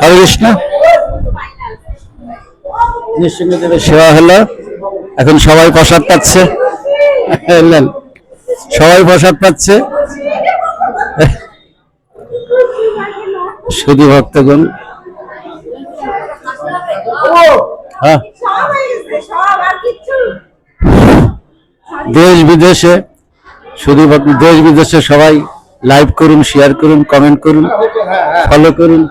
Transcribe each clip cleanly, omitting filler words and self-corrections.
হরে কৃষ্ণ। নৃসিংহদেবের সেবা হলো, এখন সবাই প্রসাদ পাচ্ছে, সবাই প্রসাদ পাচ্ছে, শুধু ভক্তগণ। হ্যাঁ, দেশ বিদেশে, শুধু দেশ বিদেশে সবাই লাইভ করুন, শেয়ার করুন, কমেন্ট করুন, ফলো করুন।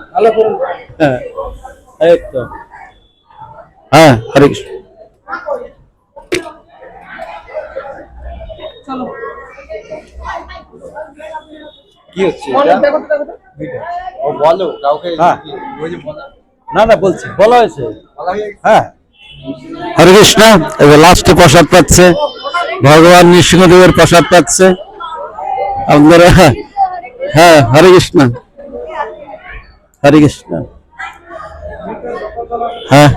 হ্যাঁ, এই তো। হ্যাঁ, হরে কৃষ্ণ। কি হচ্ছে বলো কাউকে? না না, বলছি, বলা হয়েছে। হ্যাঁ, হরে কৃষ্ণ। এবার লাস্টে প্রসাদ পাচ্ছে, ভগবান নৃসিংহদেবের প্রসাদ পাচ্ছে আপনারা। হ্যাঁ, হরে কৃষ্ণ, হরে কৃষ্ণ। হ্যাঁ,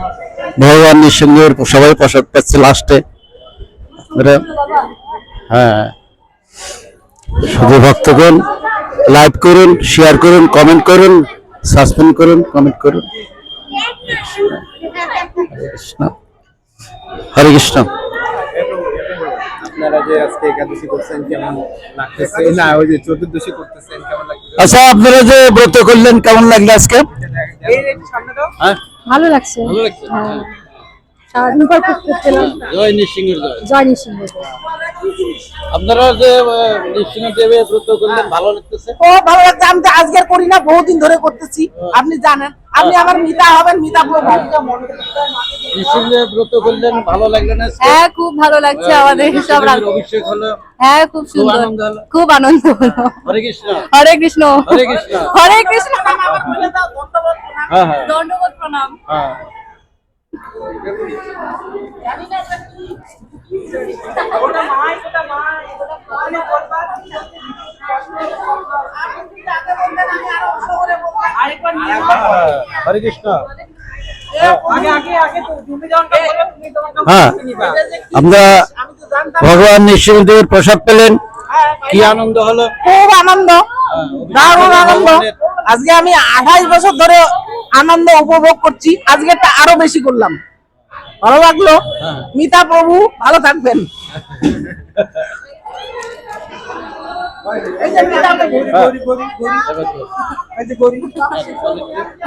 ভগবান নৃসিংহদেবের সবাই প্রসাদ পাচ্ছে লাস্টে। হ্যাঁ, শুধু ভক্তগণ লাইভ করুন, শেয়ার করুন, কমেন্ট করুন, সাসপেন্ড করুন, কমেন্ট করুন। হরে কৃষ্ণ। আপনারা যে আজকে একাদশী করছেন কেমন লাগতেছে? না, ওই যে চতুর্দশী করতেছেন কেমন লাগতেছে? আচ্ছা, আপনারা যে ব্রত করলেন কেমন লাগলো আজকে? ভালো লাগছে। ভালো লাগছে। সারাদিন পর করতেছিলাম। জয় নৃসিংহের জয়। জয় নৃসিংহ। আপনারা যে নৃসিংহদেবের ব্রত করলেন ভালো লাগতেছে? ও ভালো লাগছে। আমি তো আজকের করি না, বহুদিন ধরে করতেছি। আপনি জানেন, আপনি আমার মিতা হবেন, মিতা প্রভু। নৃসিংহের ব্রত করলেন, ভালো লাগলো না? হ্যাঁ, খুব ভালো লাগছে আমাদের সব। অভিষেক হলো। হ্যাঁ, খুব সুন্দর, খুব আনন্দ হলো। হরে কৃষ্ণ, হরে কৃষ্ণ, হরে কৃষ্ণ, হরে কৃষ্ণ। হ্যাঁ হ্যাঁ, দণ্ডবোধ প্রণাম। হ্যাঁ। হরে কৃষ্ণ। হ্যাঁ, আমরা ভগবান নৃসিংহদেবের প্রসাদ পেলেন, কি আনন্দ হলো? খুব আনন্দ, দারুণ আনন্দ। আজকে আমি 28 বছর ধরে আনন্দ উপভোগ করছি, আজকে আরো বেশি করলাম, ভালো লাগলো। মিতা প্রভু ভালো থাকবেন।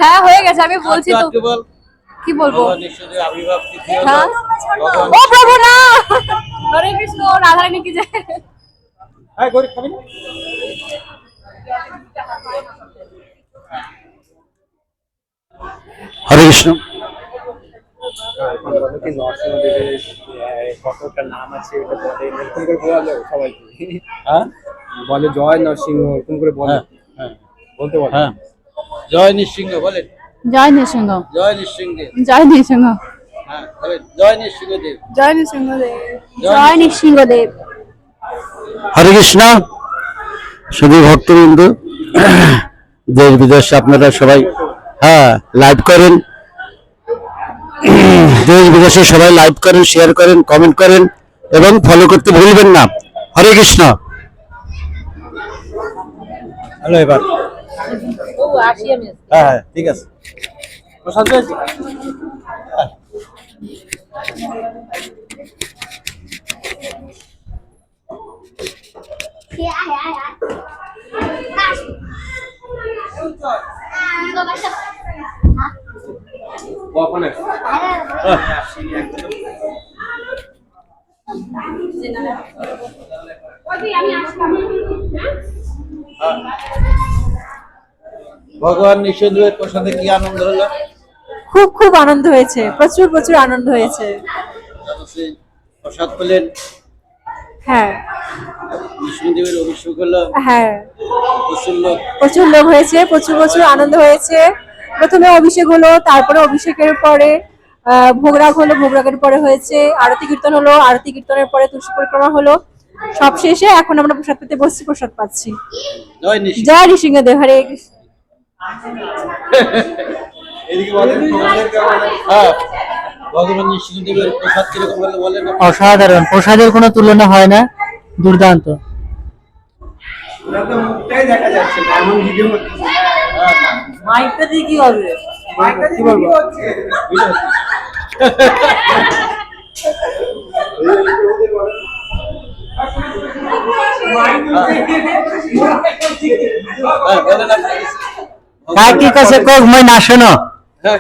হ্যাঁ, হয়ে গেছে, আমি বলছি তো। কি বলবো? হ্যাঁ, ও প্রভু না। হরে কৃষ্ণ, রাধারানী কি জয়। হরে কৃষ্ণ। নাম আছে সবাইকে বলে জয় নরসিংহ, এরকম করে বলে, বলতে বলে। হ্যাঁ, জয় নৃসিংহ বলেন। জয় নৃসিংহ, জয় নৃসিংহদেব, জয় নৃসিংহ, হ্যাঁ বলেন জয় নৃসিংহদেব, জয় নৃসিংহদেব, জয় নৃসিংহদেব। হরে কৃষ্ণ। শুধু ভক্তবৃন্দু, দেশ বিদেশে আপনারা সবাই হ্যাঁ লাইভ করেন, দেশ বিদেশে সবাই লাইভ করেন, শেয়ার করেন, কমেন্ট করেন এবং ফলো করতে ভুলবেন না। হরে কৃষ্ণ। হ্যালো, এবার হ্যাঁ হ্যাঁ, ঠিক আছে। প্রসাদ পেয়েছি। ভগবান নৃসিংহদেবের প্রসাদে কি আনন্দ হলো? খুব খুব আনন্দ হয়েছে, প্রচুর প্রচুর আনন্দ হয়েছে। প্রসাদ পেলেন, হ্যাঁ নৃসিংহদেবের অভিষেক হলো। হ্যাঁ, প্রচুর লোক হয়েছে, প্রচুর প্রচুর আনন্দ হয়েছে। প্রথমে অভিষেক হলো, তারপরে অভিষেকের পরে ভোগরাগ হলো, ভোগরাগের পরে হয়েছে আরতি কীর্তন হলো, আরতি কীর্তনের পরে তুলসী পরিক্রমা হলো। সব শেষে এখন আমরা প্রসাদ পেতে বসছি, প্রসাদ পাচ্ছি। জয় নৃসিংহদেব। হরে কৃষ্ণ। ভগবান নৃসিংহদেবের প্রসাদ কিরকম বলেন? অসাধারণ, প্রসাদের কোনো তুলনা হয় না, দুর্দান্ত। মুখটাই দেখা যাচ্ছে না, এমন ভিডিও করতেছে। মাইকটা দিয়ে কি হবে? কি বলবো? কাকি কাছে কোক মই না শোনো হ্যাঁ